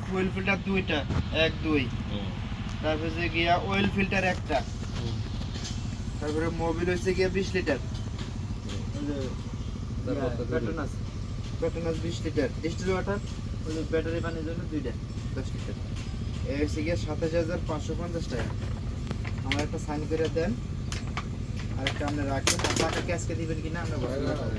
Fuel filter দুইটা, 1 2। তারপরে গিয়া অয়েল ফিল্টার একটা। তারপরে মোবিল হচ্ছে গিয়া 20 litre. Petronas 20 litre. Distil water ওই যে ব্যাটারি পানির জন্য দুইটা 10 লিটার। এই হচ্ছে গিয়া 27550 টাকা। আমার একটা সাইন করে দেন, আর একটা আপনি রাখেন। টাকা ক্যাশকে দিবেন কিনা আমরা বলতে পারবো।